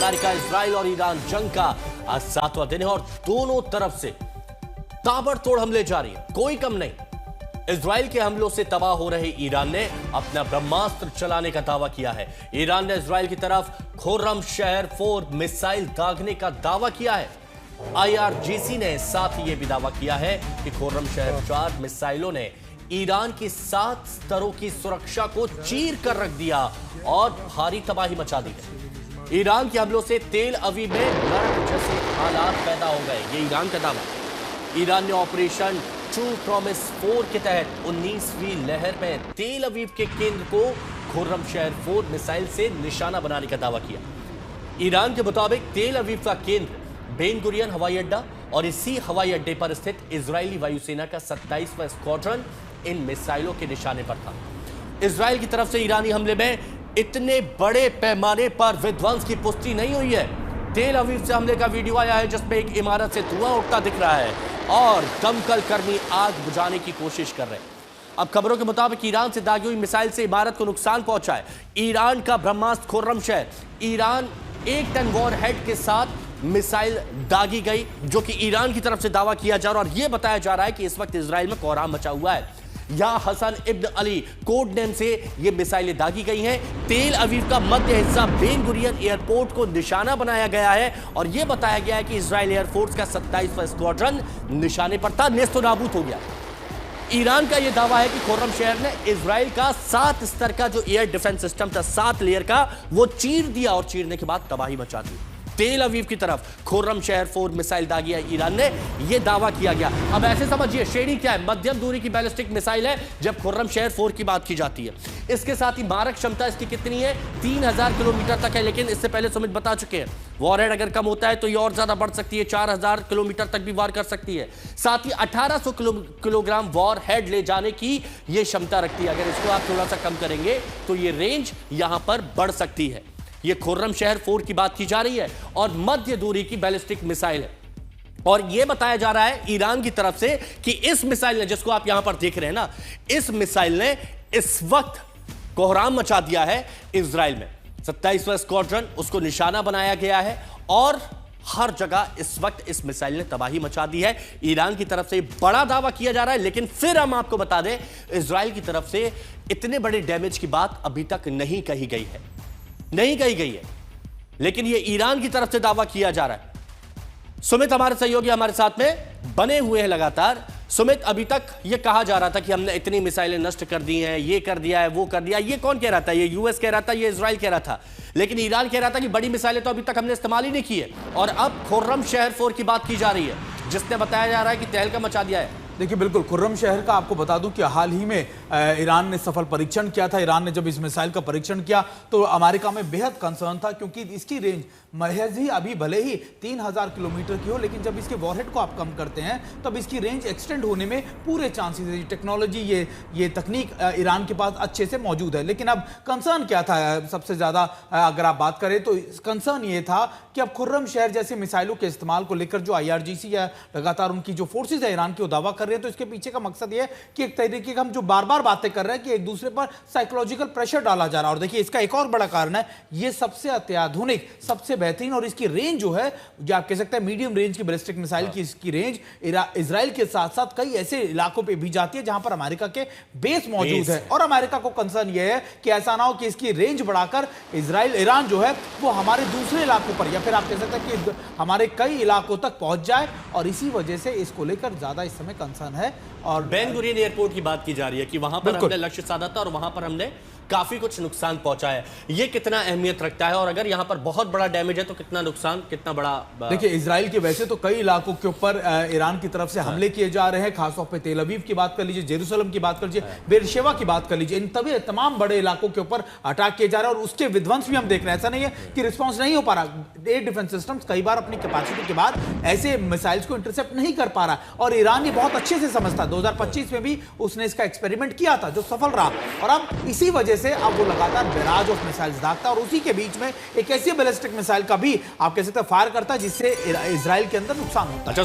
America, Israel और Iran जंग का आज 7वां दिन है और दोनों तरफ से ताबड़तोड़ हमले जारी है, कोई कम नहीं। इजराइल के हमलों से तबाह हो रहे ईरान ने अपना ब्रह्मास्त्र चलाने का दावा किया है। ईरान ने इजराइल की तरफ खुर्रम शहर 4 मिसाइल दागने का दावा किया है। IRGC ने साथ ही यह भी दावा किया है कि खुर्रम शहर 4 मिसाइलों ने ईरान की 7 स्तरों की सुरक्षा को चीर कर रख दिया और भारी तबाही मचा दी है। ईरान के हमलों से तेल अवीव में नरक जैसे हालात पैदा हो गए, ये ईरान का दावा। ईरान ने ऑपरेशन ट्रू प्रॉमिस 4 के तहत 19वीं लहर में तेल अवीव के केंद्र को खुर्रम शहर 4 मिसाइल से निशाना बनाने का दावा किया। ईरान के मुताबिक तेल अवीव का केंद्र बेन गुरियन हवाई अड्डा और इसी हवाई अड्डे पर स्थित इजरायली वायुसेना का 27वां स्क्वाड्रन इन मिसाइलों के निशाने पर था। इजराइल की तरफ से ईरानी हमले में इतने बड़े पैमाने पर विध्वंस की पुष्टि नहीं हुई है। तेल अवीव से हमले का वीडियो आया है जिसमें एक इमारत से धुआं उठता दिख रहा है और दमकल कर्मी आग बुझाने की कोशिश कर रहे हैं। अब खबरों के मुताबिक ईरान से दागी हुई मिसाइल से इमारत को नुकसान पहुंचा है। ईरान का ब्रह्मास्त्र खुर्रम शहर, ईरान 1 टन वॉर हेड के साथ मिसाइल दागी गई, जो कि ईरान की तरफ से दावा किया जा रहा है और यह बताया जा रहा है कि इस वक्त इजराइल में कोहराम मचा हुआ है। यहां हसन इब्न अली कोड नेम से ये मिसाइलें दागी गई हैं। तेल अवीव का मध्य हिस्सा बेन गुरियन एयरपोर्ट को निशाना बनाया गया है और यह बताया गया है कि इजराइल एयरफोर्स का 27वां स्क्वाड्रन निशाने पर था, नेस्तो नाबूद हो गया। ईरान का यह दावा है कि खुर्रम शहर ने इजराइल का 7 स्तर का जो एयर डिफेंस सिस्टम था, 7 लेयर का, वो चीर दिया और चीरने के बाद तबाही मचा दी। तेल अवीव की तरफ खुर्रम शहर 4 मिसाइल दागी है ईरान ने, यह दावा किया गया। अब ऐसे समझिए श्रेणी क्या है, मध्यम दूरी की बैलिस्टिक मिसाइल है जब खुर्रम शहर 4 की बात की जाती है। इसके साथ ही मारक क्षमता इसकी कितनी है, 3000 किलोमीटर तक है, लेकिन इससे पहले सुमित बता चुके हैं वॉरहेड अगर कम होता है तो यह और ज्यादा बढ़ सकती है, 4000 किलोमीटर तक भी वार कर सकती है। साथ ही 1800 किलोग्राम वॉर हेड ले जाने की यह क्षमता रखती है। अगर इसको आप थोड़ा सा कम करेंगे तो यह रेंज यहां पर बढ़ सकती है। यह खुर्रम शहर 4 की बात की जा रही है और मध्य दूरी की बैलिस्टिक मिसाइल है। और यह बताया जा रहा है ईरान की तरफ से कि इस मिसाइल ने, जिसको आप यहां पर देख रहे हैं ना, इस मिसाइल ने इस वक्त कोहराम मचा दिया है इजराइल में। 27वां स्क्वाड्रन, उसको निशाना बनाया गया है और हर जगह इस वक्त इस मिसाइल ने तबाही मचा दी है। ईरान की तरफ से बड़ा दावा किया जा रहा है, लेकिन फिर हम आपको बता दें इजराइल की तरफ से इतने बड़े डैमेज की बात अभी तक नहीं कही गई है, नहीं कही गई है, लेकिन यह ईरान की तरफ से दावा किया जा रहा है। सुमित हमारे सहयोगी हमारे साथ में बने हुए हैं लगातार। सुमित, अभी तक यह कहा जा रहा था कि हमने इतनी मिसाइलें नष्ट कर दी हैं, ये कर दिया है, वो कर दिया। ये कौन कह रहा था? ये यूएस कह रहा था, ये इजराइल कह रहा था, लेकिन ईरान कह रहा था कि बड़ी मिसाइलें तो अभी तक हमने इस्तेमाल ही नहीं की है। और अब खुर्रम शहर 4 की बात की जा रही है जिसने बताया जा रहा है कि तहलका मचा दिया है। देखिए, बिल्कुल खुर्रम शहर का आपको बता दूं कि हाल ही में ईरान ने सफल परीक्षण किया था। ईरान ने जब इस मिसाइल का परीक्षण किया तो अमेरिका में बेहद कंसर्न था, क्योंकि इसकी रेंज महज ही अभी भले ही 3000 किलोमीटर की हो, लेकिन जब इसके वॉरहेड को आप कम करते हैं तब इसकी रेंज एक्सटेंड होने में पूरे चांसेस है। टेक्नोलॉजी, ये तकनीक ईरान के पास अच्छे से मौजूद है। लेकिन अब कंसर्न क्या था सबसे ज्यादा, अगर आप बात करें तो कंसर्न ये था कि अब खुर्रम शहर जैसे मिसाइलों के इस्तेमाल को लेकर जो IRGC या लगातार उनकी जो फोर्सेज है ईरान की, वो दावा कर रहे हैं। तो इसके पीछे का मकसद ये है कि एक तरीके का हम जो बार बार बातें कर रहे हैं कि एक दूसरे पर साइकोलॉजिकल प्रेशर डाला जा रहा है। और देखिए, इसका एक और बड़ा कारण है, ये सबसे अत्याधुनिक, सबसे बेहतरीन और इसकी रेंज जो है, जो आप कह सकते हैं मीडियम रेंज की बैलिस्टिक मिसाइल की इसकी रेंज इजराइल के साथ साथ कई ऐसे इलाकों पे भी जाती है जहां पर अमेरिका के बेस मौजूद है। और अमेरिका को कंसर्न यह है कि ऐसा ना हो कि इसकी रेंज बढ़ाकर ईरान जो है वो हमारे दूसरे इलाकों पर, या फिर आप कह सकते हैं कि हमारे कई इलाकों तक पहुंच जाए, और इसी वजह से इसको लेकर ज्यादा इस समय कंसर्न है। और बेन गुरियन एयरपोर्ट की बात की जा रही है कि वहां पर हमने लक्ष्य साधा था और वहां पर हमने काफी कुछ नुकसान पहुंचा है। ये कितना अहमियत रखता है और अगर यहां पर बहुत बड़ा डैमेज है तो कितना नुकसान, कितना बड़ा? देखिए, इजराइल के वैसे तो कई इलाकों के ऊपर ईरान की तरफ से हमले किए जा रहे हैं, खासतौर पे तेल अवीव की बात कर लीजिए, जेरूसलम की बात कर लीजिए, बेरशेवा की बात कर लीजिए, इन तमाम बड़े इलाकों के ऊपर अटैक किए जा रहे हैं और उसके विध्वंस भी हम देख रहे हैं। ऐसा नहीं है कि रिस्पॉन्स नहीं हो पा रहा। एयर डिफेंस सिस्टम्स कई बार अपनी कैपेसिटी के बाद ऐसे मिसाइल्स को इंटरसेप्ट नहीं कर पा रहा, और ईरान ये बहुत अच्छे से समझता। 2025 में भी उसने इसका एक्सपेरिमेंट किया था जो सफल रहा, और अब इसी वजह से अब वो लगातार बैराज ऑफ मिसाइल्स दागता है और उसी के बीच में एक ऐसी बैलिस्टिक मिसाइल का भी आप कह सकते हैं फायर करता है जिससे इजराइल के अंदर नुकसान होता है।